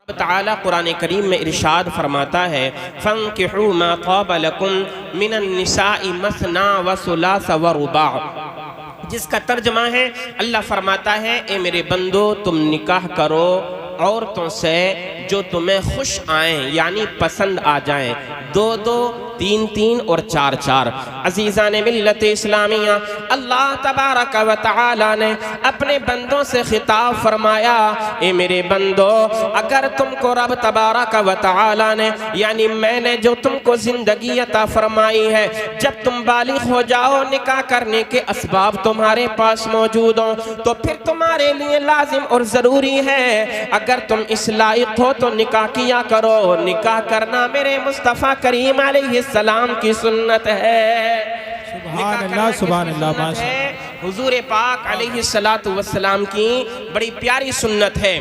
ताला कुरान करीम में इरशाद फरमाता है फंकिहू मा ताब लकुम मिनन निसाई मसना व सुलास व रुबा, जिसका तर्जमा है अल्लाह फरमाता है ए मेरे बंदो तुम निकाह करो औरतों से जो तुम्हें खुश आएँ यानी पसंद आ जाएं, दो दो तीन तीन और चार चार। अजीज़ान मिल्लत इस्लामिया, अल्लाह तबारक व तआला ने अपने बंदों से खिताब फरमाया ए मेरे बंदो अगर तुमको रब तबारक व तआला ने यानी मैंने जो तुमको ज़िंदगी अता फरमाई है, जब तुम बालिग हो जाओ निकाह करने के असबाब तुम्हारे पास मौजूद हो तो फिर तुम्हारे लिए लाजिम और ज़रूरी है अगर तुम इस लायक हो तो निकाह किया करो। निकाह करना मेरे मुस्तफ़ा करीम अलैहिस्सलाम की सुन्नत है। सुभान अल्लाह, सुभान अल्लाह, माशाअल्लाह। हुजूर पाक अलैहिस्सलातु वस्सलाम की बड़ी प्यारी सुन्नत है।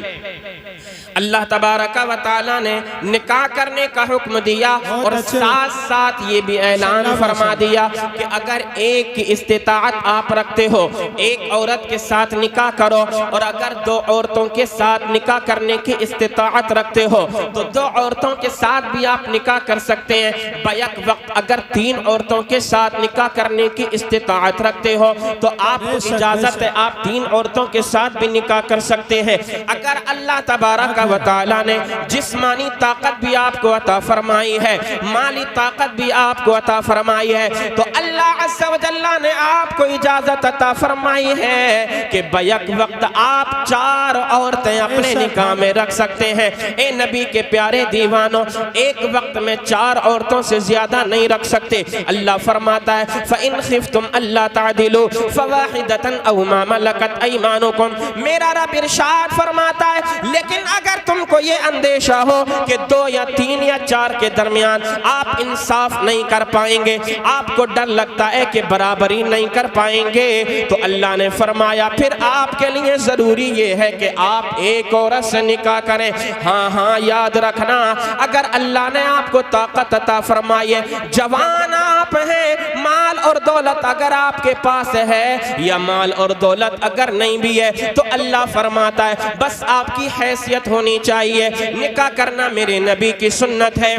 अल्लाह तबारक व तआला ने निकाह करने का हुक्म दिया और साथ साथ ये भी ऐलान फरमा दिया कि अगर एक की इस्तिताअत आप रखते हो एक औरत के साथ निकाह करो, और अगर दो औरतों के साथ निकाह करने की इस्तिताअत रखते हो तो दो औरतों के साथ भी आप निकाह कर सकते हैं। बैक वक्त अगर तीन औरतों के साथ निकाह करने की इस्तिताअत रखते हो तो आपको इजाज़त है आप तीन औरतों के साथ भी निकाह कर सकते हैं। अगर अल्लाह तबारक व तआला ने जिस्मानी ताकत भी आपको अता फरमाई है, माली ताकत भी आपको अता फरमाई है, तो अल्लाह अज़्ज़ा व जल्ला ने आपको इजाज़त अता फरमाई है कि बैक वक्त आप चार औरतें अपने निकाह में रख सकते हैं। ए नबी के प्यारे दीवानों, एक वक्त में चार औरतों से ज्यादा नहीं रख सकते। अल्लाह फरमाता है फ़इन खिफ्तुम अल्ला तादिलू फ़वाहिदतन औ मा मलकत अयमानुकुम। मेरा रब इरशाद फरमाता है लेकिन अगर तुमको ये अंदेशा हो कि दो या तीन या चार के दरमियान आप इंसाफ नहीं कर पाएंगे, आपको डर लगता है कि बराबरी नहीं कर पाएंगे, तो अल्लाह ने फरमाया फिर आपके लिए जरूरी ये है कि आप एक औरत से निकाह करें। हाँ हाँ याद रखना, अगर अल्लाह ने आपको ताकत अता फरमाई है, जवान आप हैं, माल और दौलत अगर आपके पास है या माल और दौलत अगर नहीं भी है, तो अल्लाह फरमाता है बस आपकी हैसियत होनी चाहिए। निकाह करना मेरे नबी की सुन्नत है।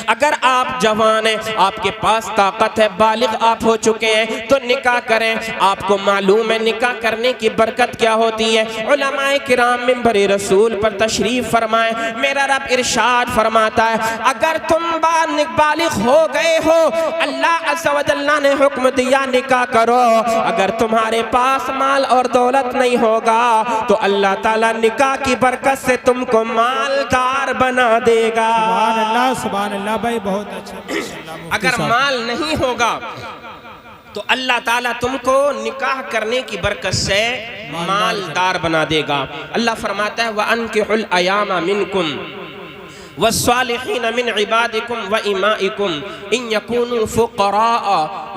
अगर आप जवान हैं, आपके पास ताकत है, बालिग आप हो चुके हैं, तो निकाह करें। आपको मालूम है निकाह करने की बरकत क्या होती है। उलमाए किराम मिंबर रसूल पर तशरीफ फरमाए, मेरा रब इरशाद फरमाता है अगर तुम बालिग हो गए हो, अल्लाह अज़्ज़ा व जल्ला ने हुक्म दिया निकाह करो। अगर तुम्हारे पास माल और दौलत नहीं होगा तो अल्लाह ताला निकाह की बरकत से तुमको मालदार बना देगा। सुभान अल्लाह, सुभान अल्लाह भाई, बहुत अच्छा। अगर माल नहीं होगा तो अल्लाह ताला तुमको निकाह करने की बरकत से मालदार बना देगा। अल्लाह फरमाता है व अनकिहुल अयामा मिनकुम वस्सालिहीन मिन इबादिकुम व इमाइकुम इन यकूनु फुक़राअ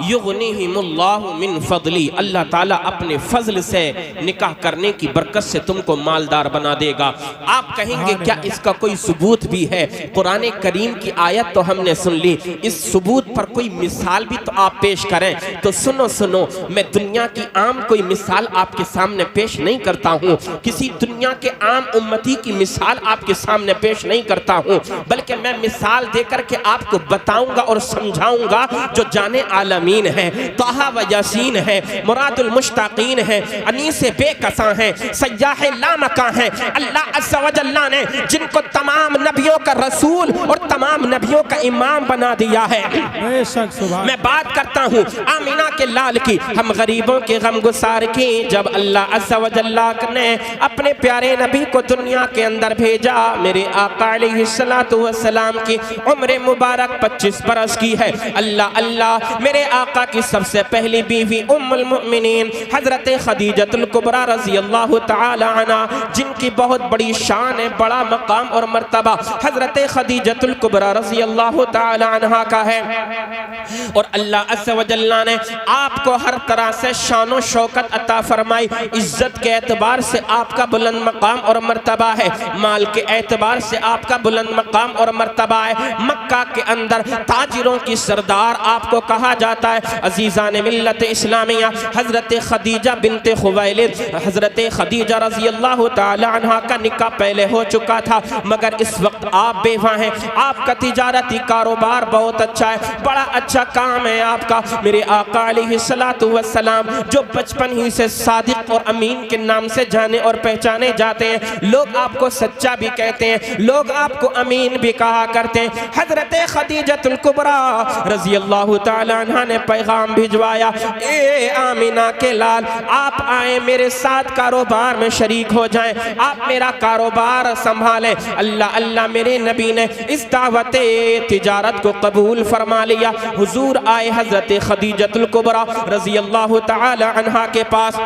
युग़निहिमुल्लाहु मिन फ़ज़ली। अल्लाह ताला अपने फजल से निकाह करने की बरकत से तुमको मालदार बना देगा। आप कहेंगे क्या इसका कोई सबूत भी है? कुरान करीम की आयत तो हमने सुन ली, इस सबूत पर कोई मिसाल भी तो आप पेश करें। तो सुनो सुनो, मैं दुनिया की आम कोई मिसाल आपके सामने पेश नहीं करता हूँ, किसी दुनिया के आम उम्मती की मिसाल आपके सामने पेश नहीं करता हूँ, बल्कि मैं मिसाल देकर के आपको बताऊंगा और समझाऊंगा जो जाने आलमीन है, ताहा व यासीन है, मुरादुल मुश्ताकीन है, अनीसे बेकसा है, सय्याह लामका है। अल्लाह अज़्ज़ा व जल्ला ने जिनको तमाम नबियों का रसूल और तमाम नबियों का इमाम बना दिया है। मैं बात करता हूँ आमीना के लाल की, हम गरीबों के गमगुसार की। जब अल्लाह अज़्ज़ा व जल्ला ने अपने प्यारे नबी को दुनिया के अंदर भेजा, मेरे आका अलैहिस्सलातु वस्सलाम की उम्र मुबारक 25 बरस की है। अल्लाह अल्लाह, मेरे आका की सबसे पहली बीवी उम्मुल मुमिनीन हजरत खदीजतुल कुबरा रज़ी अल्लाह तआला अन्हा, जिनकी बहुत बड़ी शान है, बड़ा मकाम और मर्तबा हजरत खदीजतुल कुबरा रज़ी अल्लाह तआला अन्हा का है। और अल्लाह अज़्ज़ा व जल्ला ने आपको हर तरह से शान और शौकत अता फरमाई। इज्जत के एतबार से आपका बुलंद मकाम और मर्तबा है, माल के एतबार से आपका बुलंद मकाम और मर्तबा है। मक्का के अंदर ताजिरों की सरदार आपको कहा जाता है। अजीज़ान मिल्लत इस्लामिया, हज़रत खदीजा बिन्ते खुवैलिद, हज़रत खदीजा रज़ी अल्लाह ताला अन्हा का निकाह पहले हो चुका था, मगर इस वक्त आप बेवा हैं। आपका तिजारती कारोबार बहुत अच्छा है, बड़ा अच्छा काम है आपका। मेरे आका अलैहिस्सलातु वस्सलाम जो बचपन ही से सादिक और अमीन के नाम से जाने और पहचाने जाते हैं, लोग आपको सच्चा भी कहते हैं, लोग आपको अमीन भी कहा करते हैं। हज़रत खदीजतुल कुबरा रज़ी अल्लाह ताला अन्हा ने पैगाम भिजवाया, ए आमिना के लाल, आप आए मेरे साथ कारोबार में शरीक हो जाएं, आप मेरा कारोबार संभालें। अल्लाह अल्लाह, मेरे नबी ने इस दावत तिजारत को कबूल फरमा लिया। हुजूर आए हज़रत खदीजतुल कुबरा रज़ी अल्लाह ताला अन्हा के पास।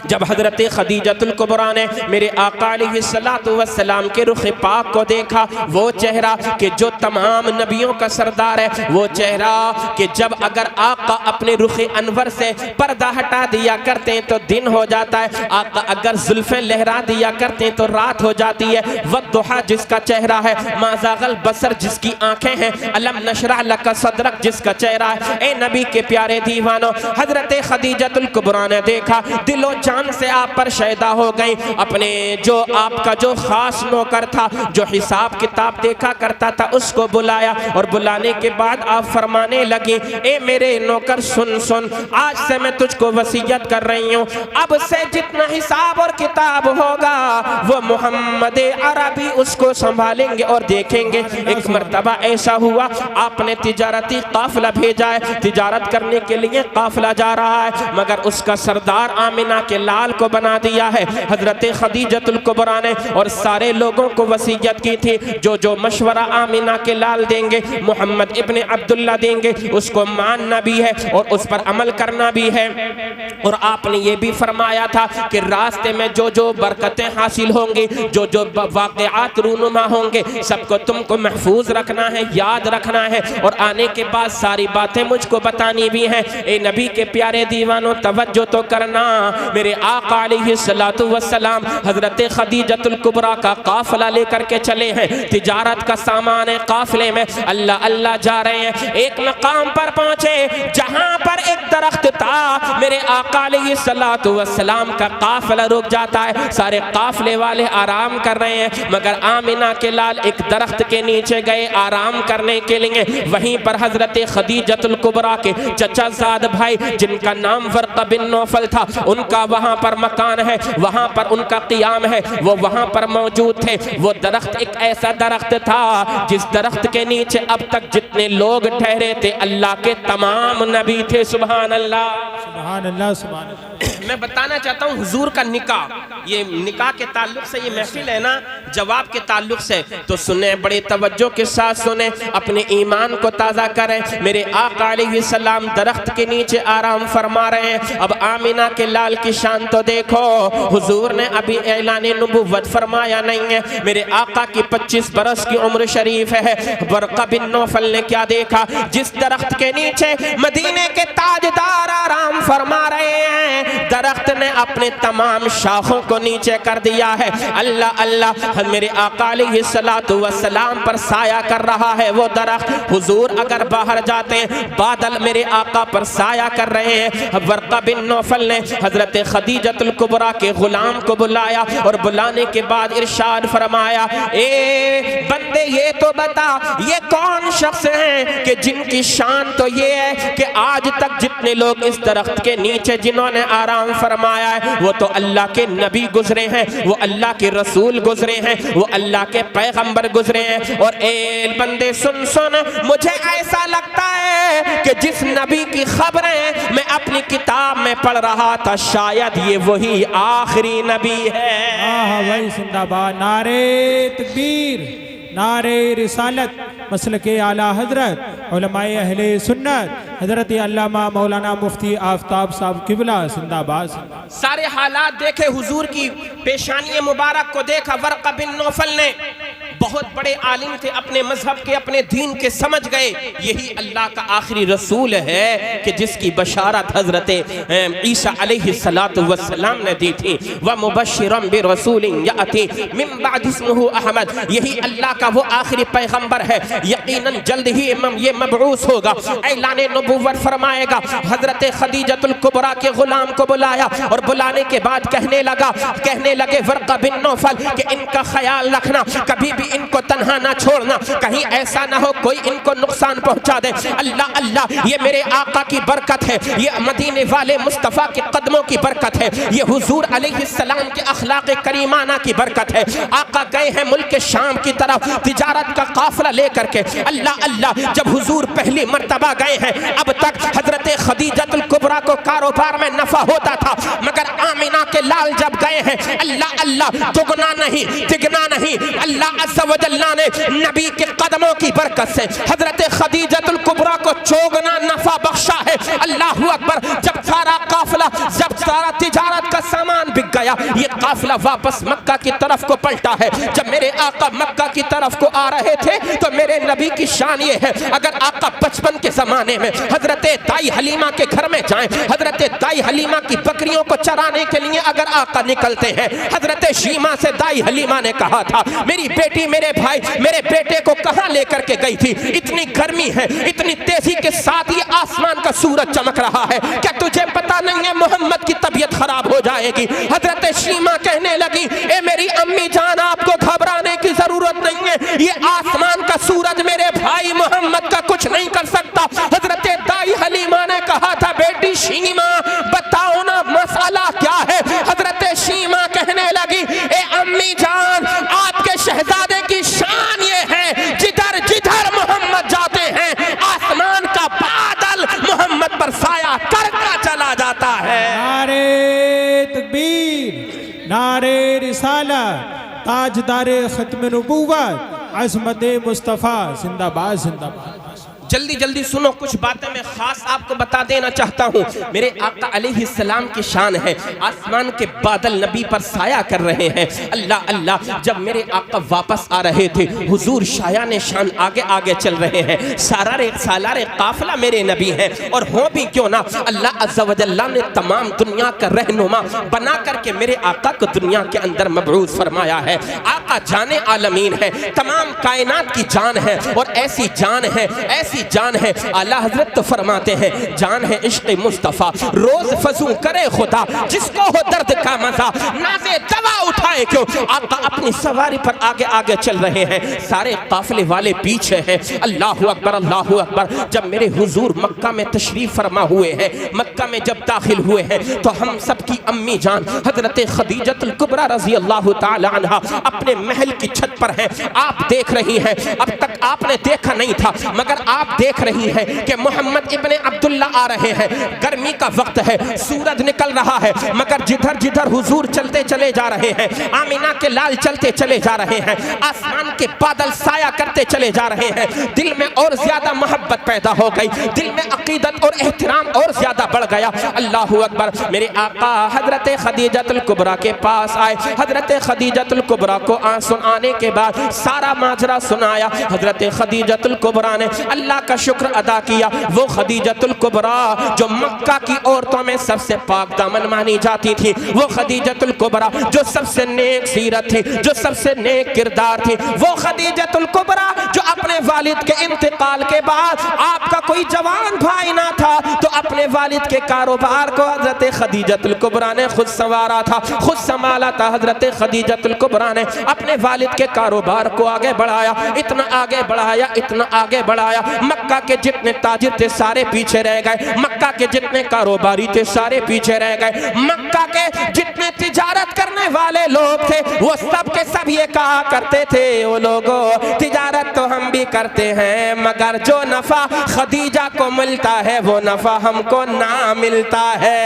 जब हज़रत खदीजतुल कुबरा ने मेरे आका अलैहिस्सलातु वस्सलाम के रुख पाक को देखा, वो चेहरा कि जो तमाम नबियों का सरदार है, वो चेहरा कि जब अगर आका अपने रुख अनवर से पर्दा हटा दिया करते हैं तो दिन हो जाता है, आका अगर जुल्फें लहरा दिया करते हैं तो रात हो जाती है। वद्दुहा जिसका चेहरा है, माज़ागल बसर जिसकी आंखें हैं, अलम नशरह लका सदरक जिसका चेहरा है। ए नबी के प्यारे दीवानों, हज़रत खदीजतुल कुबरा ने देखा, दिलो जान से आप पर शैदा हो गई। अपने जो आपका जो खास नौकर था, जो हिसाब किताब देखा करता था, उसको बुलाया और बुलाने के बाद आप फरमाने लगी, ए मेरे नौकर सुन सुन, आज से मैं तुझको वसीयत कर रही हूँ, अब से जितना हिसाब और किताब होगा वो मोहम्मद अरबी उसको संभालेंगे और देखेंगे। एक मर्तबा ऐसा हुआ, आपने तिजारती काफिला भेजा है, तिजारत करने के लिए काफिला जा रहा है, मगर उसका सरदार आमिना के लाल को बना दिया है हज़रत खदीजतुल कुबरा ने, और सारे लोगों को वसीयत की थी, जो जो मशवरा आमिना के लाल देंगे, मोहम्मद इब्ने अब्दुल्ला देंगे, उसको मानना भी है और उस पर अमल करना भी है। और आपने ये भी फरमाया था कि रास्ते में जो जो बरकतें हासिल होंगी, जो जो वाक़यात रूनुमा होंगे, सबको तुमको महफूज रखना है, याद रखना है, और आने के बाद सारी बातें मुझको बतानी भी हैं। ए नबी के प्यारे दीवानों, तवज्जो तो करना। मेरे आका अलैहिस्सलातु वस्सलाम हज़रत खदीजतुल कुबरा का काफिला लेकर के चले हैं, तिजारत का सामान है, काफिले में अल्लाह अल्लाह जा रहे हैं। एक मकाम पर पहुंचे जहां पर एक दरख्त था, मेरे आका अलैहिस्सलातु वस्सलाम का काफिला रुक जाता है, सारे काफिले वाले आराम कर रहे हैं, मगर आमिना के लाल एक दरख्त के नीचे गए आराम करने के लिए। वहीं पर हज़रत खदीजतुल कुबरा के चचा ज़ाद भाई, जिनका नाम वर्क़ा बिन नौफल था, उनका वहां पर मकान है, वहां पर उनका क़ियाम है, वो वहां पर मौजूद थे। वो दरख्त एक ऐसा दरख्त था जिस दरख्त के नीचे अब तक जितने लोग ठहरे थे, अल्लाह के तमाम नबी थे। सुभान अल्लाह, सुभान अल्लाह, सुभान अल्लाह। मैं बताना चाहता हूँ हुजूर का निकाह, ये निकाह के ताल्लुक से ये महफिल है ना, जवाब के ताल्लुक से, तो सुने, बड़े तवज्जो के साथ सुने, अपने ईमान को ताज़ा करें। मेरे आका अलैहिस्सलाम दरख्त के नीचे आराम फरमा रहे हैं। अब आमिना के लाल की शान तो देखो, हुजूर ने अभी ऐलान नबुव्वत फरमाया नहीं है, मेरे आका की 25 बरस की उम्र शरीफ है। वर्क़ा बिन नौफल ने क्या देखा, जिस दरख्त के नीचे मदीने के ताजदार आराम फरमा रहे हैं, दरख्त ने अपने तमाम शाखों को नीचे कर दिया है। अल्लाह अल्लाह, मेरे आका अलैहिस्सलातु वस्सलाम पर साया कर रहा है वो दरख्त। हुजूर अगर बाहर जाते हैं, बादल मेरे आका पर साया कर रहे हैं। वर्क़ा बिन नौफल ने हज़रत खदीजतुल कुबरा के गुलाम को बुलाया और बुलाने के बाद इरशाद फरमाया, ए बंदे, ये तो बता, ये कौन शख्स हैं कि जिनकी शान तो ये है कि आज तक जितने लोग इस दरख्त के नीचे जिन्होंने आराम फरमाया है, वो तो अल्लाह के नबी गुजरे हैं, वो अल्लाह के रसूल गुजरे हैं, वो अल्लाह के पैगंबर गुजरे हैं। और ए बंदे सुन सुन, मुझे ऐसा लगता है कि जिस नबी की खबरें मैं अपनी किताब में पढ़ रहा था, शायद ये वही आखिरी नबी है। हाँ भाई, जिंदाबाद, नारे तकबीर, नारे रिसालत, मसलके आला हजरत उलमाए अहले सुन्नत हजरत अल्लामा मौलाना मुफ्ती आफ्ताब साहब किबला जिंदाबाद। सारे हालात देखे, हुजूर की पेशानी मुबारक को देखा वर्क़ा बिन नौफल ने, बहुत बड़े आलिम थे, अपने मजहब के अपने दीन के समझ गए यही अल्लाह का आखिरी रसूल है कि जिसकी बशारत हजरत ईसा अलैहिस्सलातु वस्सलाम ने दी थी। व मुबश्शिरन बिरसूलिन याती मिन बाद इस्मुहु अहमद, यही अल्लाह का वो आखिरी पैगंबर है, यकीनन जल्द ही ये मबऊस होगा, ऐलान नबुव्वत फरमाएगा। हजरत खदीजतुल कुबरा के गुलाम को बुलाया और बुलाने के बाद कहने लगे वर्का बिन नौफल कि इनका ख्याल रखना, कभी भी इनको तन्हा ना छोड़ना, कहीं ऐसा ना हो कोई इनको नुकसान पहुंचा दे। अल्लाह अल्लाह, ये मेरे आका की बरकत है, ये मदीने वाले मुस्तफ़ा के कदमों की बरकत है, ये हुजूर अलैहिस्सलाम के अखलाक करीमाना की बरकत है। आका गए हैं मुल्क शाम की तरफ तिजारत का काफिला लेकर के। अल्लाह अल्लाह, जब हुजूर पहली मर्तबा गए हैं, अब तक हजरत खदीजतुल कुबरा को कारोबार में नफा होता था, मगर आमिना के लाल जब गए हैं, अल्लाह अल्लाह, दुगना नहीं तिगना नहीं, अल्लाह अज़्ज़ व जल्ला ने नबी के कदमों की बरकत से हजरत खदीजतुल कुबरा को चौगना नफा बख्शा है। अल्लाहु अकबर। जब सारा काफिला, जब सारा तिजारत का सामान बिक गया, ये काफिला वापस मक्का की तरफ को पलटा है। जब मेरे आका मक्का की तरफ को आ रहे थे तो मेरे नबी की शान ये है, अगर आका बचपन के जमाने में हजरत दाई हलीमा के घर में जाएं, हजरत दाई हलीमा की बकरियों को चराने के लिए अगर आका निकलते हैं, हजरत शीमा से दाई हलीमा ने कहा था, मेरी बेटी मेरे भाई मेरे बेटे को कहां लेकर के गई थी? इतनी गर्मी है, इतनी तेजी के साथ ये आसमान का सूरज चमक रहा है, क्या तुझे पता नहीं है मोहम्मद की तबीयत खराब हो जाएगी? हजरत शीमा कहने लगी, ए मेरी अम्मी जान, आपको घबराने की जरूरत नहीं है, ये आसमान का सूरज मेरे भाई मोहम्मद का कुछ नहीं कर सकता। हजरत दाई हलीमा ने कहा था, बेटी शीमा बताओ ना मसाला क्या है? हजरत शीमा कहने लगी, ए अम्मी जान, आपके शहजादे की शान ये है, जिधर जिधर मोहम्मद जाते हैं आसमान का बादल मोहम्मद पर साया करता चला जाता है। नारे तकबीर, नारे रिसालत, ताजदारे खत्म नबूवत, अज़मत मुस्तफ़ा जिंदाबाद जिंदाबाद। जल्दी जल्दी सुनो, कुछ बातें मैं खास आपको बता देना चाहता हूँ। मेरे आका अलैहिस्सलाम की शान है, आसमान के बादल नबी पर साया कर रहे हैं। अल्लाह अल्लाह, जब मेरे आका वापस आ रहे थे, हुजूर शायान शान आगे आगे चल रहे हैं, सालारे काफिला मेरे नबी हैं, और हो भी क्यों ना, अल्लाह अज़्ज़ व जल्ला ने तमाम दुनिया का रहनुमा बना करके मेरे आका को दुनिया के अंदर मबऊस फरमाया है। आका जाने आलमीन है, तमाम कायनात की जान है, और ऐसी जान है, ऐसी जान है, आला हजरत तो फरमाते हैं, जान है इश्क मुस्तफ़ा, रोज फजू करे खुदा, जिसको हो दर्द का मजा, नाज़े दवा उठाए क्यों। आका अपनी सवारी पर आगे आगे चल रहे हैं, सारे काफिले वाले पीछे हैं। अल्लाहु अकबर, अल्लाहु अकबर। जब मेरे हुजूर मक्का में तशरीफ फरमा हुए हैं, मक्का में जब दाखिल हुए हैं, तो हम सबकी अम्मी जान हजरत खदीजतुल कुबरा रज़ी अल्लाहु ताला अन्हा अपने महल की छत पर हैं। आप देख रही हैं, अब तक आपने देखा नहीं था, मगर आप देख रही है कि मोहम्मद इब्ने अब्दुल्ला आ रहे हैं। गर्मी का वक्त है, सूरज निकल रहा है, मगर जिधर जिधर हुजूर चलते चले जा रहे हैं, आमिना के लाल चलते चले जा रहे हैं, आसमान के बादल साया करते चले जा रहे हैं। दिल में और ज्यादा मोहब्बत पैदा हो गई, दिल में अकीदत और एहतराम और ज्यादा बढ़ गया। अल्लाहु अकबर। मेरे आका हजरत खदीजतुल कुबरा के पास आए। हजरत खदीजतुल कुबरा को सुनाने के बाद सारा माजरा सुनाया। हजरत खदीजतुल कुबरा ने अल्लाह का शुक्र अदा किया। वो खदीजतुल कुबरा जो मक्का की औरतों में सबसे पाक दामन मानी जाती थी, वो खदीजतुल कुबरा जो सबसे नेक सीरत थी, जो सबसे नेक किरदार थी, वो खदीजतुल कुबरा जो अपने वालिद के इंतकाल के बाद आपका कोई जवान भाई ना था, तो अपने वालिद के कारोबार को हजरत खदीजतुल कुबरा ने खुद संवारा था, खुद संभाला था। हजरत खदीजतुल कुबरा ने अपने वालिद के कारोबार को आगे बढ़ाया, इतना आगे बढ़ाया, इतना आगे बढ़ाया, मक्का के जितने ताजिर थे सारे पीछे रह गए, मक्का के जितने कारोबारी थे सारे पीछे रह गए, मक्का के जितने तिजारत करने वाले लोग थे वो सब के सब ये कहा करते थे, वो लोगों तिजारत तो हम भी करते हैं, मगर जो नफा खदीजा को मिलता है वो नफा हमको ना मिलता है।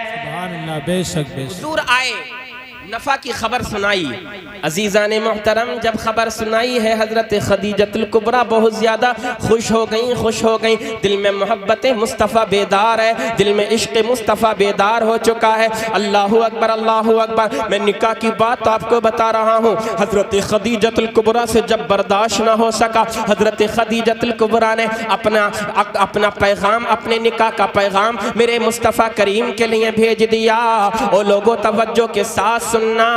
सुभान अल्लाह, बेशक बेशक। हुजूर आए, नफ़ा की खबर सुनाई। अजीज़ान मोहतरम, जब खबर सुनाई है हज़रत खदीजतुल कुबरा बहुत ज़्यादा खुश हो गई। दिल में मोहब्बत मुस्तफ़ा बेदार है, दिल में इश्क़ मुस्तफ़ा बेदार हो चुका है। अल्लाहु अकबर, अल्लाहु अकबर। मैं निकाह की बात आपको बता रहा हूँ। हज़रत खदीजतुल कुबरा से जब बर्दाश्त ना हो सका, हज़रत खदीजतुल कुबरा ने अपना पैगाम, अपने निकाह का पैगाम मेरे मुस्तफ़ा करीम के लिए भेज दिया। ओ लोगों, तवज्जो के साथ सुनना।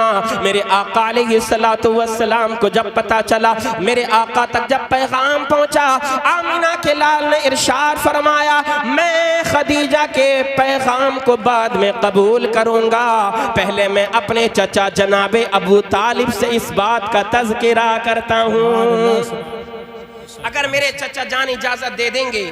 मेरे आका अलैहिस्सलातु वस्सलाम को जब पता चला, मेरे आका तक जब पैगाम पहुंचा, आमिना के लाल ने इरशाद फरमाया, मैं खदीजा के पैगाम को बाद में कबूल करूंगा, पहले मैं अपने चचा जनाबे अबू तालिब से इस बात का तज़किरा करता हूँ। अगर मेरे चचा जान इजाजत दे देंगे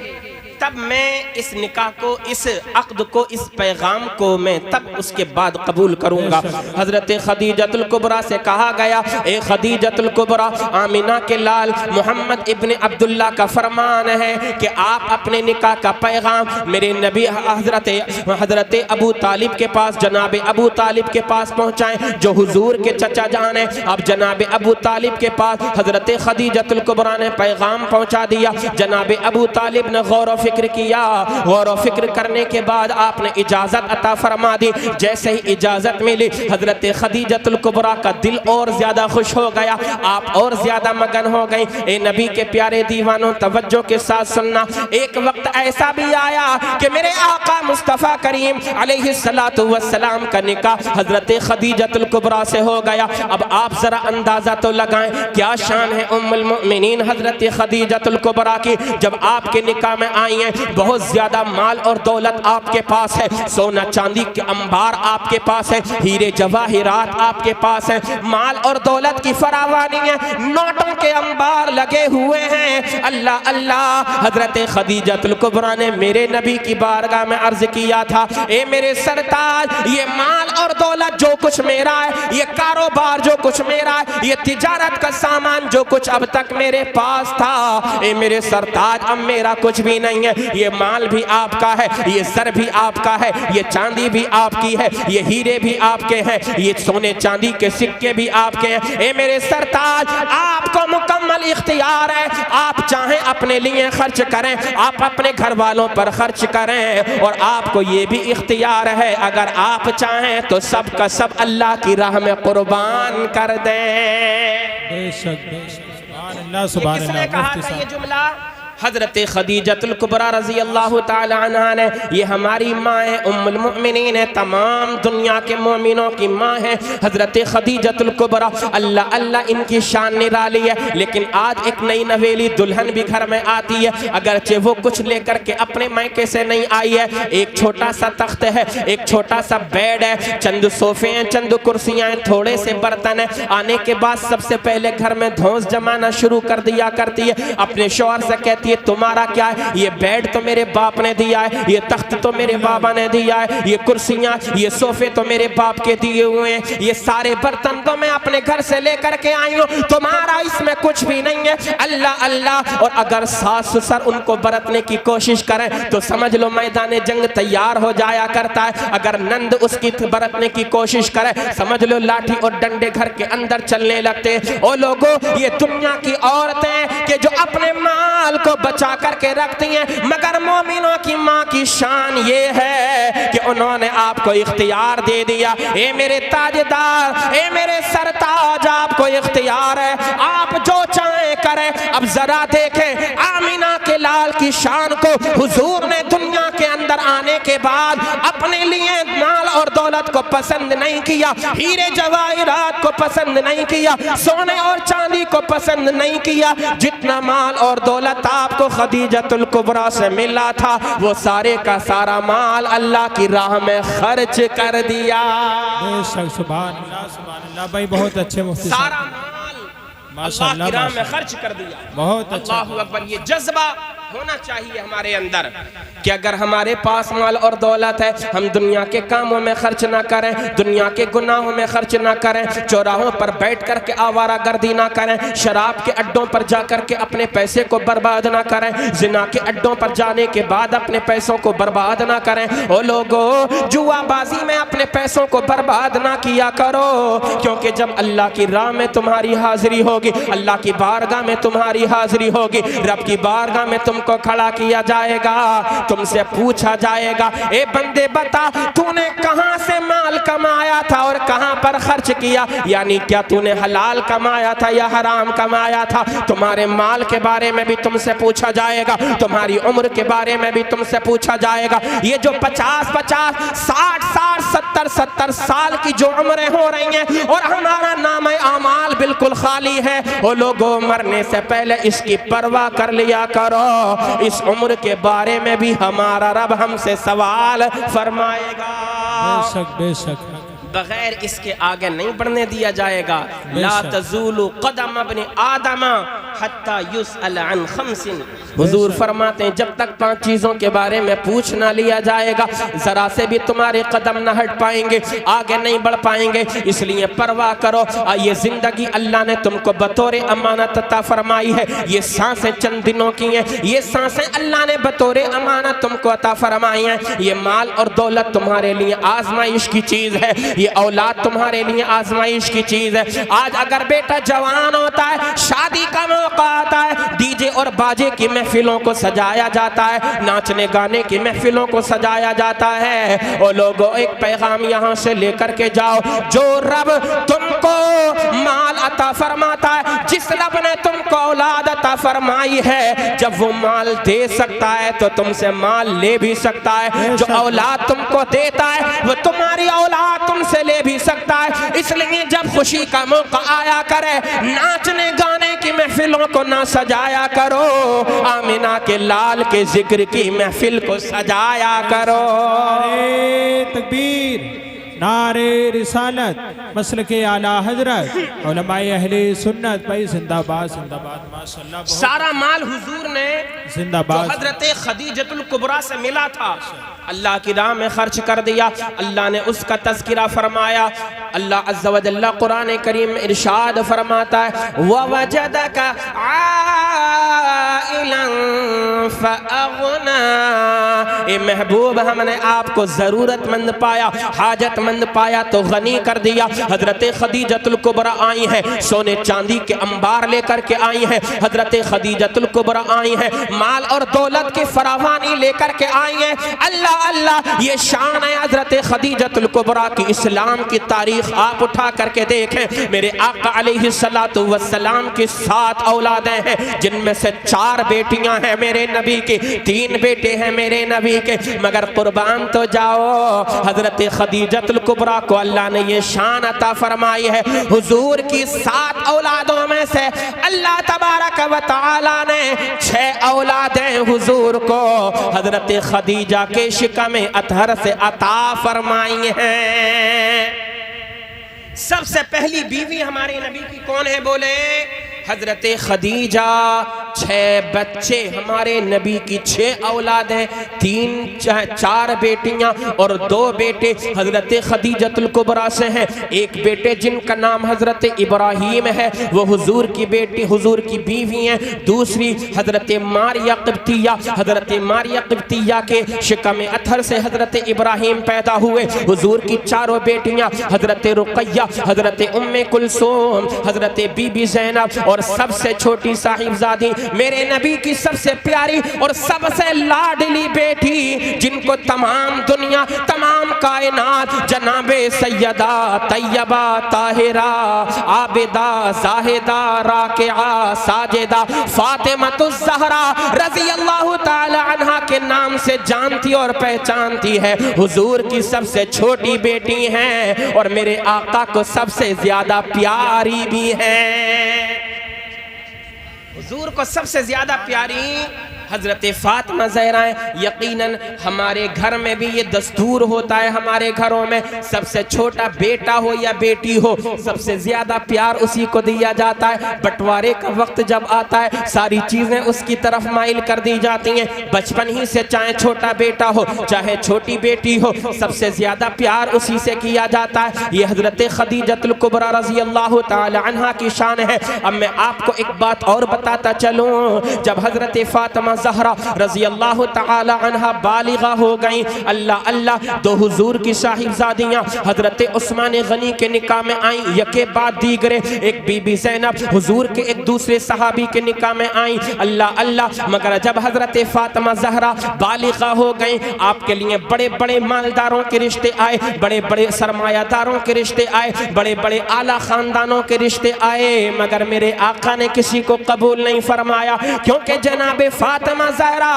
तब मैं इस निकाह को, इस अक़्द को, इस पैगाम को मैं तब उसके बाद कबूल करूंगा। हज़रत खदीजतुल कुबरा से कहा गया, ए खदीजतुल कुबरा, आमिना के लाल मोहम्मद इब्न अब्दुल्ला का फरमान है कि आप अपने निकाह का पैगाम मेरे नबी हज़रत अबू तालिब के पास, जनाब अबू तालिब के पास पहुँचाएँ जो हुजूर के चचा जान है। अब जनाब अबू तालिब के पास हज़रत खदीजतुल कुबरा ने पैगाम पहुँचा दिया। जनाब अबू तालिब ने गौर फिक्र किया, गौर व फिक्र करने के बाद आपने इजाज़त अता फरमा दी। जैसे ही इजाज़त मिली, हज़रत खदीजतुल कुबरा का दिल और ज़्यादा खुश हो गया, आप और ज़्यादा मगन हो गई। ए नबी के प्यारे दीवानों, तवज्जो के साथ सुनना। एक वक्त ऐसा भी आया कि मेरे आका मुस्तफ़ा करीम अलैहिस्सलातु वस्सलाम का निकाह हज़रत खदीजतुल कुबरा से हो गया। अब आप ज़रा अंदाज़ा तो लगाएं, क्या शान है उम्मुल मोमिनीन हज़रत खदीजतुल कुबरा की। जब आपके निकाह में आई हैं, बहुत ज्यादा माल और दौलत आपके पास है, सोना चांदी के अंबार आपके पास है, हीरे जवाहिरात आपके पास है, माल और दौलत की फरावानी है, नोटों के अंबार लगे हुए हैं। अल्लाह अल्लाह। हजरत खदीजतुल कुबरा ने मेरे नबी की बारगाह में अर्ज किया था, ए मेरे सरताज, ये माल और दौलत जो कुछ मेरा है, ये कारोबार जो कुछ मेरा है, ये तिजारत का सामान जो कुछ अब तक मेरे पास था, ए मेरे सरताज, अब मेरा कुछ भी नहीं है। ये माल भी आपका है, ये सर भी आपका है, ये चांदी भी आपकी है, ये हीरे भी आपके हैं, ये सोने चांदी के सिक्के भी आपके हैं। ए मेरे सरताज, आपको मुकम्मल इख्तियार है, आप चाहें अपने लिए खर्च करें, आप अपने घर वालों पर खर्च करें, और आपको ये भी इख्तियार है, अगर आप चाहें तो सब का सब अल्लाह की राह में कुर्बान कर दें। बेशक बेशक, सुभान अल्लाह, सुभान अल्लाह। कहा था ये जुमला हज़रत खदीजतुल कुबरा रज़ी अल्लाह ताला अन्हा ने। ये हमारी माँ है, उम्मुल मोमिनीन है, तमाम दुनिया के मोमिनों की माँ है हज़रत खदीजतुल कुबरा। अल्लाह अल्लाह, इनकी शान निराली है। लेकिन आज एक नई नवेली दुल्हन भी घर में आती है, अगरचे वो कुछ लेकर के अपने मायके से नहीं आई है। एक छोटा सा तख्त है, एक छोटा सा बेड है, चंद सोफे हैं, चंद कुर्सियाँ हैं, थोड़े से बर्तन है। आने के बाद सबसे पहले घर में धौंस जमाना शुरू कर दिया करती है। अपने शौहर से कहती, ये तुम्हारा क्या है? ये बेड तो मेरे बाप ने दिया है, ये तख्त तो मेरे बाबा ने दिया है, ये कुर्सियां, ये सोफे तो मेरे बाप के दिए हुए हैं, ये सारे बर्तन तो मैं अपने घर से लेकर के आई हूँ, तुम्हारा इसमें कुछ भी नहीं है। अल्लाह अल्लाह। और अगर सास ससुर उनको बरतने की कोशिश करें तो समझ लो मैदान जंग तैयार हो जाया करता है। अगर नंद उसकी बरतने की कोशिश करे, समझ लो लाठी और डंडे घर के अंदर चलने लगते हैं। ओ लोगों, ये दुनिया की औरतें कि जो अपने माल को बचा करके रखती हैं, मगर मोमिनों की माँ की शान ये है कि उन्होंने आपको इख्तियार दे दिया। ए मेरे ताजदार, ए मेरे सरताज, आपको इख्तियार है, आप जो चाहें करें। अब जरा देखें आमिना के लाल की शान को। हुजूर ने दुनिया के अंदर आने के बाद अपने लिए माल और दौलत को पसंद नहीं किया, हीरे जवाहिरात को पसंद नहीं किया, सोने और चांदी को पसंद नहीं किया। जितना माल और दौलत आपको खदीजतुल कुबरा से मिला था, वो सारे का सारा माल अल्लाह की राह में खर्च कर दिया। बेशक, सुभान अल्लाह, सुभान अल्लाह। भाई बहुत अच्छे मुफ्ती साहब, सारा माल अल्लाह की राह में खर्च कर दिया। बहुत अच्छा। अल्लाहु अकबर। ये जज्बा होना चाहिए हमारे अंदर कि अगर हमारे पास माल और दौलत है, हम दुनिया के कामों में खर्च ना करें, दुनिया के गुनाहों में खर्च ना करें, चौराहों पर बैठ कर के आवारागर्दी ना करें, शराब के अड्डों पर जा कर के अपने पैसे को बर्बाद ना करें, जिना के अड्डों पर जाने के बाद अपने पैसों को बर्बाद ना करें। ओ लोगों, जुआबाजी में अपने पैसों को बर्बाद ना किया करो, क्योंकि जब अल्लाह की राह में तुम्हारी हाजिरी होगी, अल्लाह की बारगाह में तुम्हारी हाजिरी होगी, रब की बारगाह में तुमको खड़ा किया जाएगा, तुमसे पूछा जाएगा, ए बंदे बता तूने कहां से माल कमाया था और कहां पर खर्च किया, यानी क्या तूने हलाल कमाया था या हराम कमाया था। तुम्हारे माल के बारे में भी तुमसे पूछा जाएगा, तुम्हारी उम्र के बारे में भी तुमसे पूछा जाएगा। ये जो 50-50, 60-60, 70-70 साल की जो उम्रें हो रही हैं और हमारा नाम आमाल बिल्कुल खाली है, वो लोगों मरने से पहले इसकी परवाह कर लिया करो। इस उम्र के बारे में भी हमारा रब हमसे सवाल फरमाएगा। बेशक बेशक, बगैर इसके आगे नहीं बढ़ने दिया जाएगा। ला तज़ूलु क़दम अब्नि आदम हत्ता युसअल अन खम्सिन। हुजूर फरमाते हैं जब तक 5 चीज़ों के बारे में पूछ ना लिया जाएगा, ज़रा से भी तुम्हारे कदम न हट पाएंगे, आगे नहीं बढ़ पाएंगे। इसलिए परवाह करो। ये ज़िंदगी अल्लाह ने तुमको बतौर अमानत अता फरमाई है। ये सांसें चंद दिनों की हैं, ये सांसें अल्लाह ने बतौर अमानत तुमको अता फरमाई हैं। ये माल और दौलत तुम्हारे लिए आजमाइश की चीज़ है, ये औलाद तुम्हारे लिए आजमाइश की चीज़ है। आज अगर बेटा जवान होता है, शादी का मौका आता है, डीजे और बाजे की महफिलों को सजाया जाता है, नाचने गाने की महफिलों को सजाया जाता है। और लोगों, एक पैगाम यहाँ से लेकर के जाओ, जो रब तुमको माल अता फरमाता है, जिस रब ने तुमको औलाद अता फरमाई है, जब वो माल दे सकता है तो तुमसे माल ले भी सकता है। जो औलाद तुमको देता है वो तुम्हारी औलाद तुमसे ले भी सकता है। इसलिए जब खुशी का मौका आया करे, नाचने गाने की महफिलों को ना सजाया करो, आमिना के लाल के जिक्र की महफिल को सजाया करो। नारे तकबीर, नारे रिसालत, मसलके आला हजरत, उलमाए अहले सुन्नत भाई जिंदाबाद जिंदाबाद माशाअल्लाह। सारा माल हुजूर ने जिंदाबाद जो हजरत खदीजतुल कुबरा से मिला था, अल्लाह की राह में खर्च कर दिया। अल्लाह ने उसका तज़किरा फरमाया। अल्लाह अज़्ज़ा व जल्ला कुरान करीम में इरशाद फरमाता है, ववजदका आइलन फअगना। ए महबूब, हमने आपको ज़रूरतमंद पाया, हाजतमंद पाया तो गनी कर दिया। हजरत खदीजतुल कुबरा आई है, सोने चांदी के अंबार लेकर के आई है। हजरत खदीजतुल कुबरा आई है, माल और दौलत की फरावानी लेकर के आई है। अल्लाह अल्लाह, ये शान है हजरत खदीजतुल कुबरा की। इस्लाम की तारीख आप उठा करके देखें, मेरे आका अलैहिस्सलातु वस्सलाम की 7 औलादें हैं, जिनमें से 4 बेटियां हैं मेरे नबी की, 3 बेटे हैं मेरे नबी के। मगर कुर्बान तो जाओ, हजरत खदीजतुल कुबरा को अल्लाह ने ये शान अता फरमाई है। हुजूर की 7 औलादों में से अल्लाह तबारक व तआला ने 6 औलादें हुजूर को हजरत खदीजा के शिकम अतहर से अता फरमाई हैं। सबसे पहली बीवी हमारे नबी की कौन है? बोले हजरत खदीजा। 6 बच्चे हमारे नबी की, 6 औलाद हैं, 4 बेटियां और 2 बेटे हजरत खदीजतुल कुबरा से हैं। एक बेटे जिनका नाम हजरत इब्राहीम है, वो हुजूर की बेटी, हुजूर की बीवी हैं। दूसरी हजरत मारिया क़िब्तिया, हजरत मारिया क़िब्तिया के शिकम अतहर से हजरत इब्राहीम पैदा हुए। हुजूर की 4 बेटियां हजरत रुक़ैया, हजरत उम्मे कुलसूम, हजरत बीबी ज़ैनब और सबसे छोटी साहिबजादी मेरे नबी की सबसे प्यारी और सबसे लाडली बेटी, जिनको तमाम दुनिया, तमाम कायनात जनाबे सैयदा तैयबा ताहिरा आबिदा जाहिदा राकिआ साजिदा फातिमातुज़ ज़हरा रज़ी अल्लाह ताला अन्हा के नाम से जानती और पहचानती है। हुजूर की सबसे छोटी बेटी हैं और मेरे आका को सबसे ज्यादा प्यारी भी है। हुजूर को सबसे ज्यादा प्यारी हजरत फातिमा ज़हरा यकीनन हमारे घर में भी ये दस्तूर होता है, हमारे घरों में सबसे छोटा बेटा हो या बेटी हो सबसे ज्यादा प्यार उसी को दिया जाता है। बंटवारे का वक्त जब आता है सारी चीजें उसकी तरफ माइल कर दी जाती हैं। बचपन ही से चाहे छोटा बेटा हो चाहे छोटी बेटी हो सबसे ज्यादा प्यार उसी से किया जाता है। ये हजरत खदीजतुल कुबरा रज़ी अल्लाह ताला अन्हा की शान है। अब मैं आपको एक बात और बताता चलूं, जब हजरत फातिमा ज़हरा रज़ी अल्लाह ताला अन्हा बालिगा हो गई, अल्लाह अल्लाह, दो हुजूर की साहिबजादियां हजरत उस्मान गनी के निकाह में आई, यके बाद दीगरे। एक बीबी ज़ैनब हुजूर के एक दूसरे सहाबी के निकाह में आई, अल्लाह अल्लाह। मगर जब हजरत फातिमा ज़हरा बालिगा हो गई आपके लिए बड़े बड़े मालदारों के रिश्ते आए, बड़े बड़े सरमायादारों के रिश्ते आए, बड़े बड़े आला खानदानों के रिश्ते आए, मगर मेरे आका ने किसी को कबूल नहीं फरमाया, क्योंकि जनाबे फातिमा ज़हरा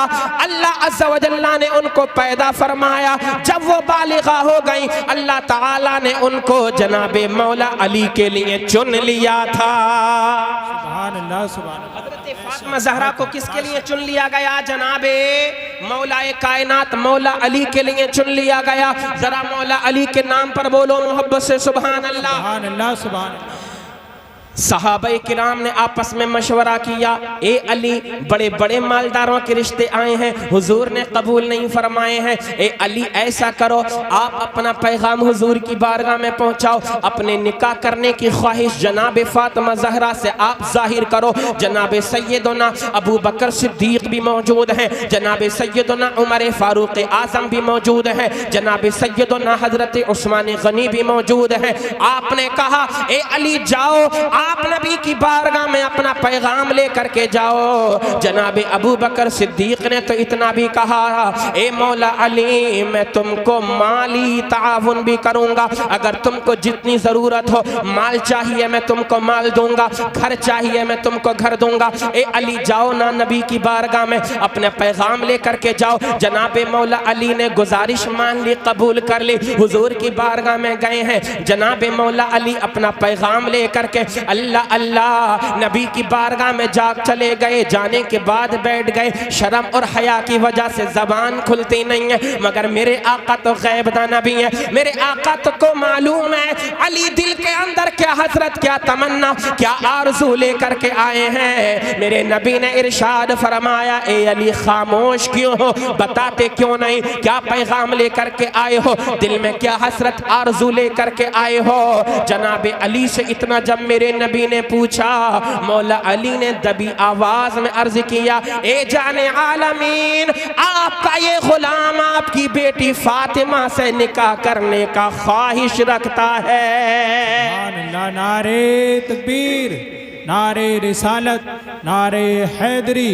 अल्लाह अज़्ज़ा व जल्ला ने उनको पैदा फरमाया। जब वो बालिगा हो गई अल्लाह ताला ने उनको जनाबे मौला अली के लिए चुन लिया था। सुभान अल्लाह, सुभान अल्लाह। हज़रत फातिमा ज़हरा को किसके लिए चुन लिया गया? जनाबे मौलाए कायनात मौला अली के लिए चुन लिया गया। जरा मौला अली के नाम पर बोलो मोहब्बत से सुभान अल्लाह। सुभान अल्लाह, सुभान अल्लाह। सहाबाए किराम ने आपस में मशवरा किया, ए अली बड़े बड़े मालदारों के रिश्ते आए हैं, हुजूर ने कबूल नहीं फरमाए हैं। ए अली ऐसा करो, आप अपना पैगाम हुजूर की बारगाह में पहुंचाओ, अपने निकाह करने की ख्वाहिश जनाब फातिमा ज़हरा से आप जाहिर करो। जनाब सैयदना अबू बकर सिद्दीक भी मौजूद हैं, जनाब सैयदना उमर फारूक आज़म भी मौजूद हैं, जनाब सैयदना हजरत उस्मान गनी भी मौजूद हैं। आपने कहा, ए अली जाओ, आप नबी की बारगाह में अपना पैगाम लेकर के जाओ। जनाब अबू बकर सिद्दीक ने तो इतना भी कहा, ए मौला अली मैं तुमको माली ताउन भी करूंगा, अगर तुमको जितनी जरूरत हो, माल चाहिए मैं तुमको माल दूंगा, घर चाहिए मैं तुमको घर दूंगा। ए अली जाओ ना नबी की बारगाह में अपने पैगाम लेकर के जाओ। जनाब मौला अली ने गुजारिश मान ली, कबूल कर ली, हुजूर की बारगाह में गए हैं। जनाब मौला अली अपना पैगाम लेकर के अल्लाह अल्लाह नबी की बारगाह में जाग चले गए। जाने के बाद बैठ गए, शर्म और हया की वजह से जबान खुलती नहीं है, मगर मेरे आका तो गैबदा नबी है, मेरे आका तो को मालूम है अली दिल के अंदर क्या हसरत, क्या तमन्ना, क्या आरज़ू लेकर के आए हैं। मेरे नबी ने इरशाद फरमाया, ए अली खामोश क्यों हो, बताते क्यों नहीं, क्या पैगाम लेकर के आए हो, दिल में क्या हसरत आरज़ू लेकर के आए हो। जनाब अली से इतना जब मेरे नबी ने पूछा, मौला अली ने दबी आवाज में अर्ज किया, ए जाने आलमीन, आपका ये गुलाम आपकी बेटी फातिमा से निकाह करने का ख्वाहिश रखता है। नारे तकबीर, नारे रिसालत, नारे हैदरी,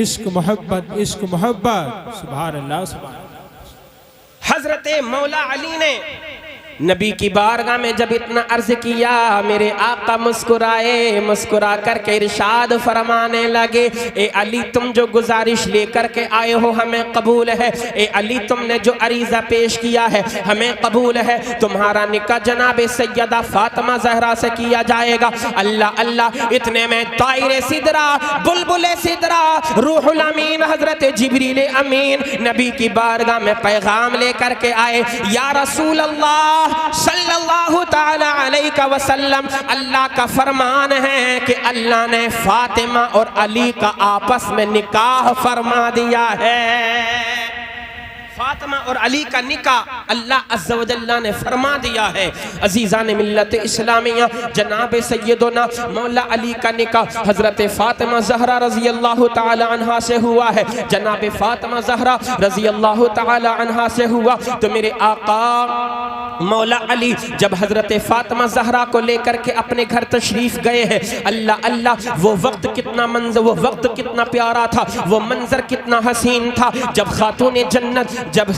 इश्क मोहब्बत, इश्क मोहब्बत। सुभान अल्लाह, सुभान अल्लाह। हजरत मौला अली ने नबी की बारगाह में जब इतना अर्ज किया, मेरे आका मुस्कुराए, मुस्कुरा करके इरशाद फरमाने लगे, ए अली तुम जो गुजारिश लेकर के आए हो हमें कबूल है। ए अली तुमने जो अरीज़ा पेश किया है हमें कबूल है। तुम्हारा निकाह जनाब सैयदा फातिमा ज़हरा से किया जाएगा। अल्लाह अल्लाह, इतने में ताइरे सिदरा, बुलबुले सिदरा, रूहुल अमीन हजरत जिब्रील अमीन नबी की बारगाह में पैगाम लेकर के आए। या रसूल अल्लाह सल्लल्लाहु ताला अलैहि वसल्लम, अल्लाह का फरमान है कि अल्लाह ने फातिमा और अली का आपस में निकाह फरमा दिया है। फातिमा और अली का निकाह अल्लाह अज़्ज़ा व जल्ला ने फरमा दिया है। अजीज़ान मिल्लत इस्लामिया, जनाब सैयदना मौला अली का निकाह हज़रत फातिमा ज़हरा रज़ी अल्लाह ताला अन्हा से हुआ है। जनाब फातिमा ज़हरा रज़ी अल्लाह ताला अन्हा से हुआ तो मेरे आका मौला अली जब हज़रत फातिमा ज़हरा को लेकर के अपने घर तशरीफ़ गए हैं, अल्लाह अल्लाह, वो वक्त कितना मंजर, वो वक्त कितना प्यारा था, वो मंजर कितना हसीन था। जब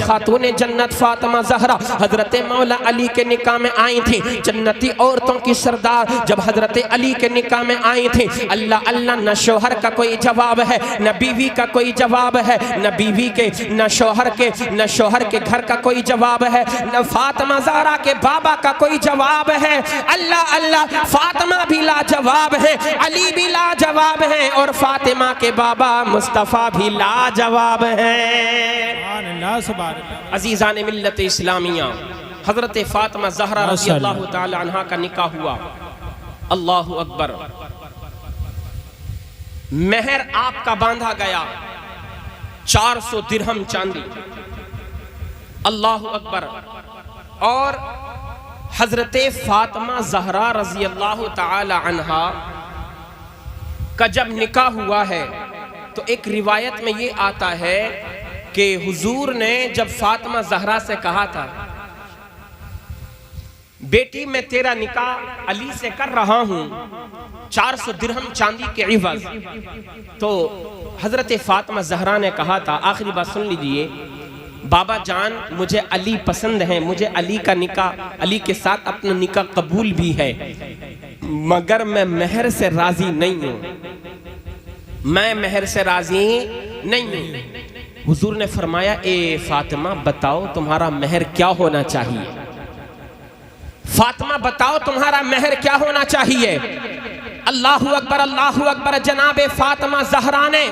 खातून जन्नत फातिमा ज़हरा हज़रत मौला अली के निकाह में आई थी, जन्नती औरतों की सरदार जब हज़रत अली के निकाह में आई थी, अल्लाह अल्लाह, न शोहर का कोई जवाब है, न बीवी का कोई जवाब है, न बीवी के, न शोहर के घर का कोई जवाब है, न फातिमा ज़हरा के बाबा का कोई जवाब है। अल्लाह अल्लाह, फातिमा भी लाजवाब है, अली भी लाजवाब लाजवाब हैं और फातिमा के बाबा मुस्तफ़ा भी लाजवाब हैं। अजीज़ान मिल्लत इस्लामिया, हज़रत फातिमा ज़हरा रज़ी अल्लाह ताला अन्हा का निकाह हुआ। अल्लाहु अकबर। महर आपका बांधा गया 400 दिरहम चांदी। अल्लाहु अकबर। और हजरत फातिमा ज़हरा रज़ी अल्लाह ताला अन्हा का जब निकाह हुआ है तो एक रिवायत में ये आता है कि हुजूर ने जब फातिमा ज़हरा से कहा था, बेटी मैं तेरा निकाह अली से कर रहा हूं 400 दिरहम चांदी के इवज़, तो हजरत फातिमा ज़हरा ने कहा था, आखिरी बात सुन लीजिए, बाबा जान मुझे अली पसंद है, मुझे अली का निकाह, अली के साथ अपना निकाह कबूल भी है, मगर मैं महर से राजी नहीं हूं, मैं महर से राजी नहीं हूं। हुजूर ने फरमाया, ए फातिमा बताओ तुम्हारा महर क्या होना चाहिए? फातिमा बताओ तुम्हारा महर क्या होना चाहिए? अल्लाहु अकबर, अल्लाहु अकबर। जनाबे फातिमा ज़हरा ने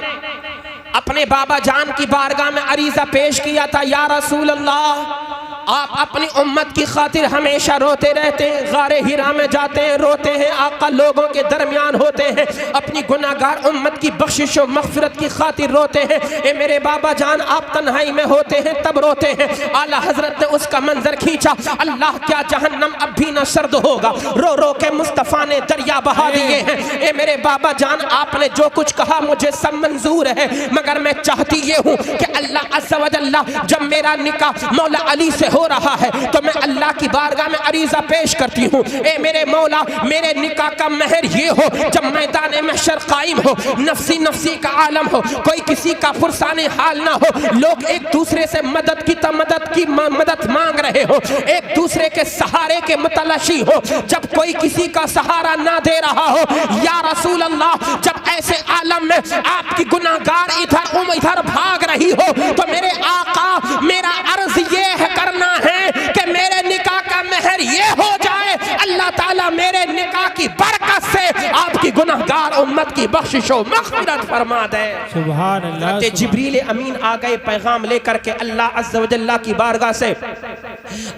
अपने बाबा जान की बारगाह में अरीज़ा पेश किया था, या रसूल अल्लाह, आप अपनी उम्मत की खातिर हमेशा रोते रहते हैं, गारे हिरा में जाते हैं, रोते हैं, आका लोगों के दरमियान होते हैं, अपनी गुनाहगार उम्मत की बख्शिश और मग़फ़िरत की खातिर रोते हैं। ए मेरे बाबा जान, आप तन्हाई में होते हैं तब रोते हैं। आला हजरत ने उसका मंजर खींचा, अल्लाह क्या जहन्नम अब भी न सर्द होगा, रो रो के मुस्तफ़ा ने दरिया बहा दिए हैं। ए मेरे बाबा जान, आपने जो कुछ कहा मुझे सब मंजूर है, मगर मैं चाहती ये हूँ कि अल्लाह अज़्ज़ा व जल्ला, जब मेरा निकाह मौला अली से हो रहा है तो मैं अल्लाह की बारगाह में अरीज़ा पेश करती हूँ, ए मेरे मौला, मेरे निकाह का महर ये हो, जब मैदान महशर कायम हो, नफसी नफसी का आलम हो, कोई किसी का फुरसाने हाल ना हो, लोग एक दूसरे से मदद की मदद मांग रहे हो, एक दूसरे के सहारे के मुतलशी हो, जब कोई किसी का सहारा ना दे रहा हो, या रसूल अल्लाह, जब ऐसे आलम में आपकी गुनाहगार इधर भाग रही हो, तो मेरे आका, मेरा अर्ज ये है करना है कि मेरे निकाह का महर ये हो जाए, अल्लाह ताला मेरे निकाह की बरकत से आपकी गुनाहगार उम्मत की बख्शिश और मग़फ़िरत फरमा दे। सुभान अल्लाह। जिब्रील अमीन आ गए पैगाम लेकर के, अल्लाह अज़्ज़ा व जल्ला की बारगाह से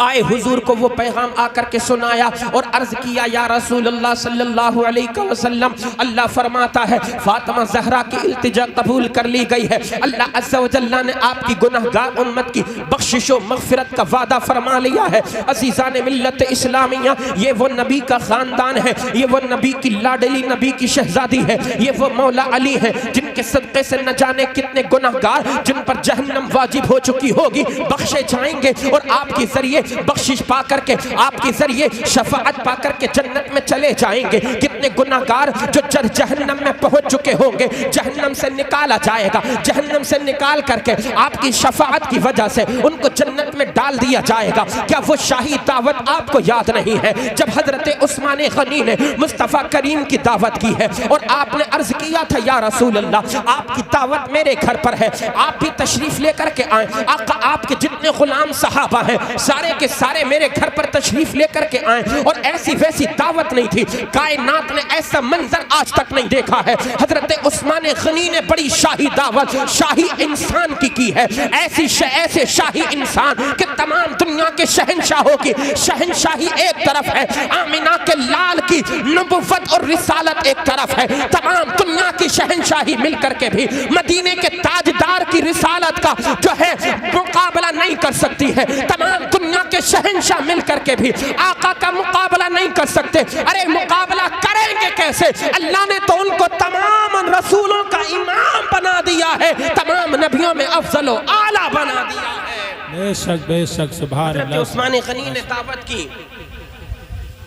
आए, हुजूर को वो पैगाम आकर के सुनाया और अर्ज किया, या रसूलुल्लाह सल्लल्लाहु अलैहि वसल्लम, अल्लाह फरमाता है फातिमा ज़हरा की इल्तिजा कबूल कर ली गई है, अल्लाह अज़्ज़ा व जल्ला ने आपकी गुनाहगार उम्मत की बख्शिश और मग़फ़िरत का वादा फरमा लिया है। अज़ीज़ान मिल्लत इस्लामिया, ये वो नबी का ख़ानदान है, ये वो नबी की लाडली, नबी की शहज़ादी है, ये वो मौला अली है, जिनके सदक़े से न जाने कितने गुनाहगार जिन पर जहन्नम वाजिब हो चुकी होगी बख्शे जाएंगे और आपके जरिए बख्शिश पा करके, आपके जरिए शफाअत पा करके जन्नत में चले जाएंगे। कितने गुनाहगार जो जहन्नम में पहुंच चुके होंगे, जहन्नम से निकाला जाएगा, जहन्नम से निकाल करके आपकी शफाअत की वजह से उनको जन्नत में डाल दिया जाएगा। क्या वो शाही दावत आपको याद नहीं है, जब हजरत उस्मान गनी ने मुस्तफ़ा करीम की दावत की है और आपने अर्ज किया था, या रसूल अल्लाह, आपकी दावत मेरे घर पर है, आप भी तशरीफ लेकर के आए, आका आपके जितने गुलाम सहाबा हैं सारे के सारे मेरे घर पर तशरीफ लेकर के आए, और ऐसी वैसी दावत नहीं थी, कायनात ने ऐसा मंजर आज तक नहीं देखा है। हजरत उस्मान गनी ने बड़ी शाही दावत शाही इंसान की है, ऐसे शाही इंसान कि तमाम दुनिया के शहंशाहों की शहंशाही एक तरफ है, आमिना के लाल की नबुव्वत और रिसालत एक तरफ है, तमाम दुनिया की शहंशाही मिलकर के भी मदीने के ताजदार की रिसालत का जो है मुकाबला नहीं कर सकती है, तमाम दुनिया के शहंशाह मिलकर के भी आका का मुकाबला नहीं कर सकते। अरे मुकाबला करेंगे कैसे? अल्लाह ने तो उनको तमाम रसूलों का इमाम बना दिया है, तमाम नबियों में अफजल व आला बना दिया है। बेशक बेशक, सुभान अल्लाह। उस्मान गनी ने दावत की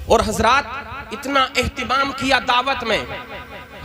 और हजरात इतना एहतिमाम किया दावत में,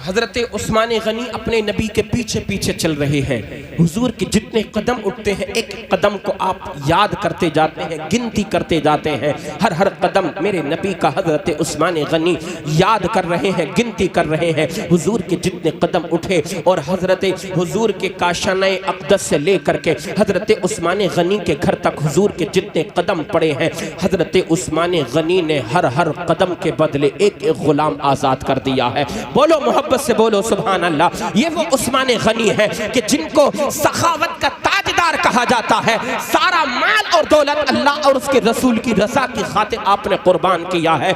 हजरत उस्मान गनी अपने नबी के पीछे पीछे चल रहे हैं। हुजूर के जितने कदम उठते हैं एक कदम को आप याद करते जाते हैं, गिनती करते जाते हैं, हर कदम मेरे नबी का हजरत उस्मान गनी याद कर रहे हैं, गिनती कर रहे हैं। हुजूर के जितने कदम उठे और हजरत हुजूर के काशाने अक़दस से लेकर के हजरत उस्मान गनी के घर तक हुजूर के जितने कदम पड़े हैं, हजरत उस्मान गनी ने हर कदम के बदले एक गुलाम आज़ाद कर दिया है। बोलो मोहब्बत मोहब्बत से बोलो सुभान अल्लाह। ये वो उस्मान गनी है कि जिनको सखावत का ताजदार कहा जाता है। सारा माल और दौलत अल्लाह और उसके रसूल की रजा की खातिर आपने कुर्बान किया है।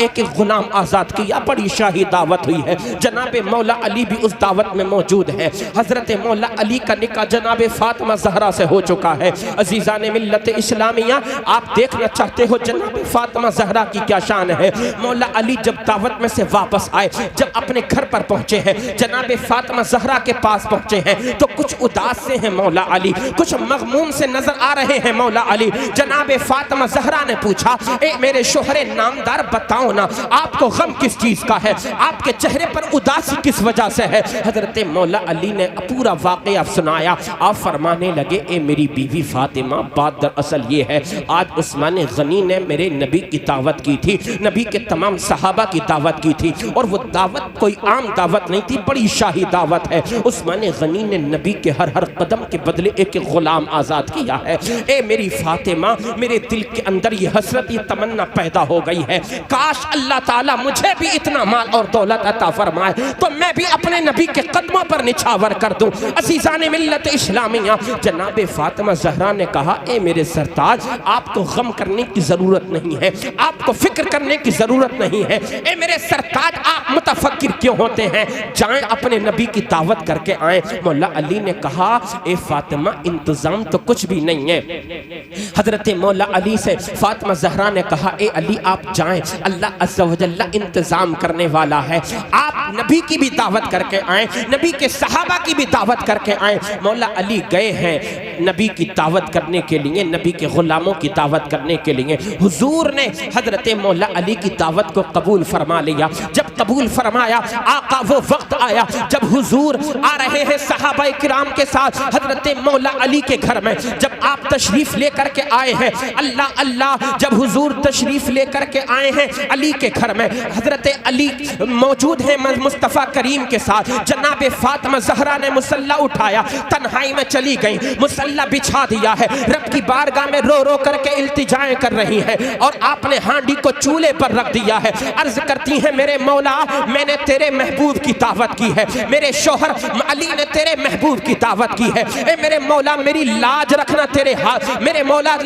एक एक गुलाम आजाद किया। बड़ी शाही दावत हुई है। जनाब मौला अली भी उस दावत में मौजूद है। हजरत मौला अली का निकाह जनाब फातिमा ज़हरा से हो चुका है। अजीज़ान मिल्लत इस्लामिया, आप देखना चाहते हो जनाब फातिमा ज़हरा की क्या शान है। मौला अली जब दावत में से वापस आए, जब अपने घर पर पहुंचे हैं, जनाब फातिमा ज़हरा के पास पहुंचे हैं तो कुछ उदास से हैं मौला अली, कुछ मगमूम से नजर आ रहे हैं मौला अली। जनाब फातिमा ज़हरा ने पूछा, ए मेरे शोहरे नामदार बताओ ना, आपको गम किस चीज का है, आपके चेहरे पर उदासी किस वजह से है। हजरत मौला अली ने पूरा वाक़या सुनाया। आप फरमाने लगे, ए मेरी बीवी फातिमा, बात दरअसल ये है, आज उस्मान गनी ने मेरे नबी की दावत की थी, नबी के तमाम सहाबा की दावत की थी, और वो दावत कोई आम दावत नहीं थी, बड़ी शाही दावत है। उस्मान गनी ने नबी के हर हर कदम के बदले एक एक गुलाम आजाद किया है। ए मेरी फातिमा, मेरे दिल के अंदर ये हसरत, ये तमन्ना पैदा हो गई है, काश अल्लाह ताला मुझे भी इतना माल और दौलत अता फरमाए तो मैं भी अपने नबी के कदमों पर निछावर कर दूं। अज़ीज़ान मिल्लत इस्लामिया, जनाब फातिमा ज़हरा ने कहा, ए मेरे सरताज, आपको गम करने की ज़रूरत नहीं है, आपको फिक्र करने की ज़रूरत नहीं है। ए मेरे सरताज, आप मुतफक्किर क्यों होते हैं, जाएं अपने नबी की दावत करके आए। मौला अली ने कहा, ए फातिमा, इंतज़ाम तो कुछ भी नहीं है। हजरत मौला अली से फातिमा ज़हरा ने कहा, ए अली आप जाएं, अल्लाह अज़्ज़ा व जल्ला इंतज़ाम करने वाला है। आप नबी की भी दावत करके आए, नबी के सहाबा की भी दावत करके आए। मौला अली गए हैं नबी की दावत करने के लिए, नबी के गुलामों की दावत करने के लिए। हुजूर ने हजरत मौला अली की दावत को कबूल फरमा लिया। जब कबूल फरमाया, आका वो वक्त आया जब हुजूर आ रहे हैं सहाबा किराम के साथ हजरत मौला अली के घर में। जब आप तशरीफ लेकर के आए हैं, अल्लाह अल्लाह, जब हुजूर तशरीफ लेकर के आए हैं अली के घर में, हजरत अली मौजूद हैं मुस्तफ़ा करीम के साथ। जनाब फातिमा ज़हरा ने मुसल्ला उठाया, तन्हाई में चली गई, मुसल्ला बिछा दिया है, रब की बारगाह में रो रो करके इल्तिजाएं कर रही है, और आपने हांडी को चूल्हे पर रख दिया है। अर्ज करती है, मेरे मौला, मैंने तेरे महबूब की दावत की है, मेरे शोहर अली ने तेरे महबूब की दावत की है। ए मेरे मौला, मेरी लाज रखना तेरे हाथ, मेरे मौला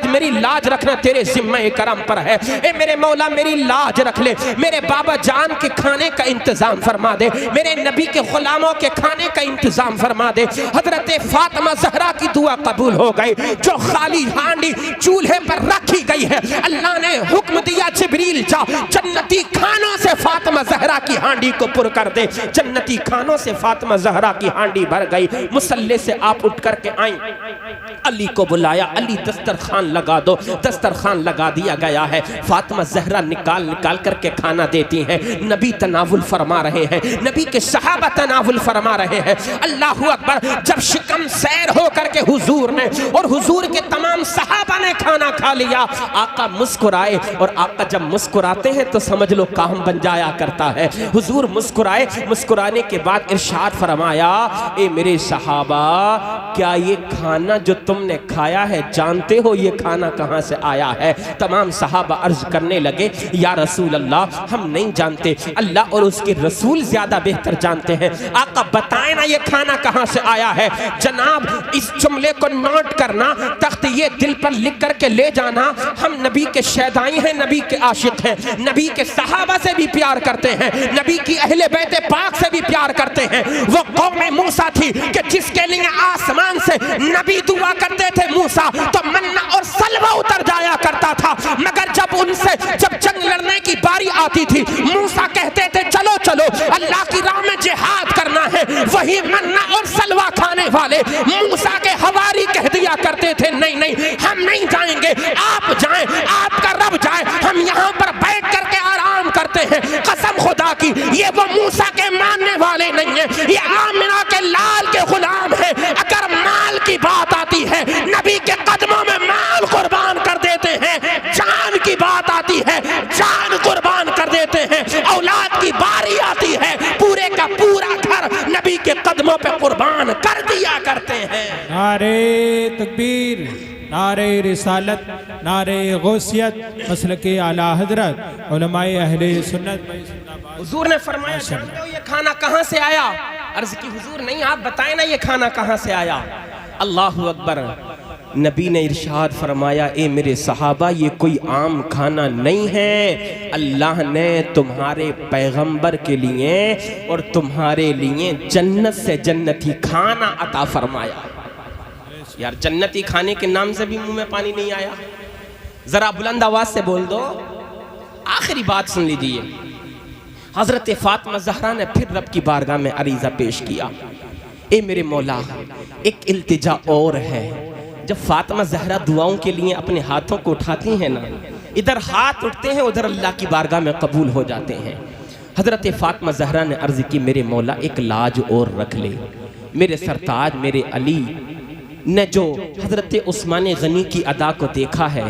मेरी लाज रखना तेरे जिम्मे करम पर है। ए मेरे मौला, मेरी लाज रख ले, मेरे बाबा जान के खाने का इंतजाम फरमा दे, मेरे नबी के गुलामों के खाने का इंतजाम फरमा दे। हजरत फातिमा ज़हरा की दुआ कबूल हो गई। जो खाली हांडी चूल्हे पर रखी गई है, अल्लाह ने हुक्म दिया, जिब्रील जा जन्नती खानों से फातिमा ज़हरा की हांडी को पुर कर दे। जन्नती खानों से फातिमा ज़हरा की हांडी भर गई। मुसल्ले से आप उठ करके आई, अली को बुलाया, अली दस्तरखान लगा दो, दस्तरखान लगा दिया गया है। फातिमा ज़हरा निकाल निकाल करके खाना देती हैं। नबी तनावुल फरमा रहे हैं, नबी के सहाबा तनावुल फरमा रहे हैं। अल्लाहु अकबर। जब शिकम सैर हो करके हुजूर ने और हुजूर के तमाम सहाबा ने खाना खा लिया, आका मुस्कुराए, और आका जब मुस्कुराते हैं तो समझ लो काम बन जाया करता है। हुजूर मुस्कुराए, मुस्कुराने के बाद इरशाद फरमाया, ए मेरे सहाबा, क्या ये खाना जो तुमने खाया है, जानते हो ये खाना कहाँ से आया है? तमाम सहाबा अर्ज करने लगे, या रसूल अल्लाह, हम नहीं जानते, अल्लाह और उसके रसूल ज्यादा बेहतर जानते हैं। आका बताएं ना ये खाना कहाँ से आया है। जनाब इस जुमले को नोट करना, तख्त ये दिल पर लिख करके ले जाना, हम नबी के शैदाई हैं, नबी के आशिक हैं, नबी के सहाबा से भी प्यार करते हैं, नबी की अहले बैत पाक से भी प्यार करते हैं। वो कौम मूसा थी कि जिसके लिए आसमान से नबी दुआ करते थे मूसा, तो मन्ना और सलवा उतर जाया करता था। मगर जब जंग लड़ने की बारी आती थी, मूसा कहते थे चलो चलो अल्लाह की राह में जिहाद करना है। वही मन्ना और सलवा खाने वाले मूसा के हवारी कह दिया करते थे, नहीं नहीं हम नहीं जाएंगे, आप जाएं, आपका रब जाए, हम यहाँ पर बैठ करके आराम करते हैं। कसम खुदा की, ये वो मूसा के मानने वाले नहीं है, ये आमिना के लाल के गुलाम है। अगर माल की बात आती है, नबी के कदमों में माल कुर्बान कर देते हैं। जान की बात आती है, जान कुर्बान कर देते हैं। औलाद की बारी आती है, पूरे का पूरा घर नबी के कदमों पे कुर्बान कर दिया करते हैं। नारे तकबीर, नारे रिसालत, नारे गौसियत, मसलके आला हजरत, उलमाए अहले सुन्नत। हुजूर ने फरमाया जानते हो ये खाना कहाँ से आया? अर्ज की हुजूर नहीं आप बताएं ना ये खाना कहाँ से आया। अल्लाहु अकबर। नबी ने इरशाद फरमाया ए मेरे सहाबा ये कोई आम खाना नहीं है, अल्लाह ने तुम्हारे पैगंबर के लिए और तुम्हारे लिए जन्नत से जन्नती खाना अता फरमाया। यार जन्नती खाने के नाम से भी मुंह में पानी नहीं आया? जरा बुलंद आवाज से बोल दो। आखिरी बात सुन लीजिए। हजरत फातिमा ज़हरा ने फिर रब की बारगाह में अरीज़ा पेश किया, ए मेरे मौला एक इल्तिजा और है। जब फातिमा ज़हरा दुआओं के लिए अपने हाथों को उठाती हैं ना, इधर हाथ उठते हैं उधर अल्लाह की बारगाह में कबूल हो जाते हैं। हजरत फातिमा ज़हरा ने अर्ज़ की मेरे मौला एक लाज और रख ले। मेरे सरताज मेरे अली ने जो हजरत उस्मान गनी की अदा को देखा है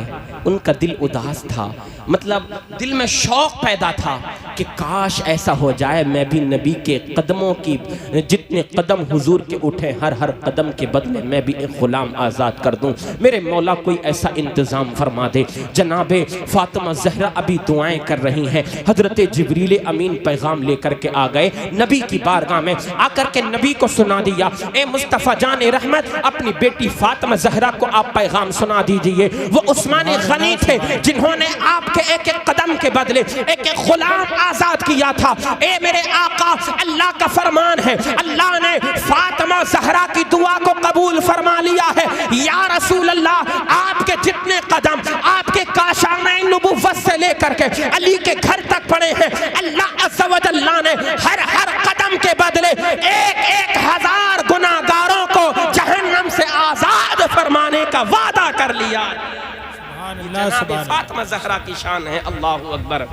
उनका दिल उदास था, मतलब दिल में शौक पैदा था कि काश ऐसा हो जाए मैं भी नबी के कदमों की जितने कदम हुजूर के उठे हर हर कदम के बदले मैं भी एक गुलाम आज़ाद कर दूं। मेरे मौला कोई ऐसा इंतज़ाम फरमा दे। जनाबे फातिमा ज़हरा अभी दुआएं कर रही हैं, हजरत जिब्रील अमीन पैगाम लेकर के आ गए नबी की बारगाह में, आकर के नबी को सुना दिया, ए मुस्तफ़ा जान रहमत अपनी बेटी फातिमा ज़हरा को आप पैगाम सुना दीजिए। वो उस्मान गनी थे जिन्होंने आपके एक एक कदम के बदले एक एक गुलाम आजाद किया था। ए मेरे आका अल्लाह का फरमान है, अल्लाह ने फातिमा ज़हरा की दुआ को कबूल फरमा लिया है। या रसूल अल्लाह आपके जितने कदम आपके काशाने नबुव्वत से लेकर के अली के घर तक पड़े हैं, अल्लाह अज़्ज़ व जल्ला ने हर हर कदम के बदले एक एक हजार गुनाहगारों को जहन्नम से आजाद फरमाने का वादा कर लिया। फातिमा ज़हरा की शान है। अल्लाहु अकबर।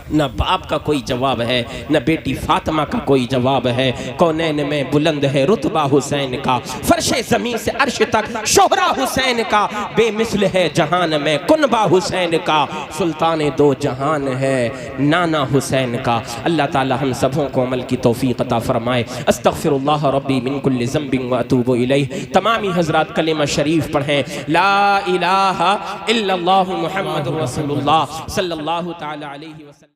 न बाप का कोई जवाब है न बेटी फातिमा का कोई जवाब है। कौनैन में बुलंद है रुतबा हुसैन का, फर्शे ज़मीन से अर्श तक शोहरा हुसैन का, बेमिसल है जहान में कुनबा हुसैन का, सुल्तान दो जहान है नाना हुसैन का। अल्लाह ताला हम सबों को अमल की तौफीक अता फरमाए। अस्तगफिरुल्लाह रब्बी मिन कुल्लि ज़ंबिन व अतूबु इलैह। तमामी हज़रात कलिमा शरीफ पढ़ें, ला इलाहा इल्लल्लाहु मुहम्मदुर रसूलुल्लाह सल्लल्लाहु तआला अलैहि वसल्लम।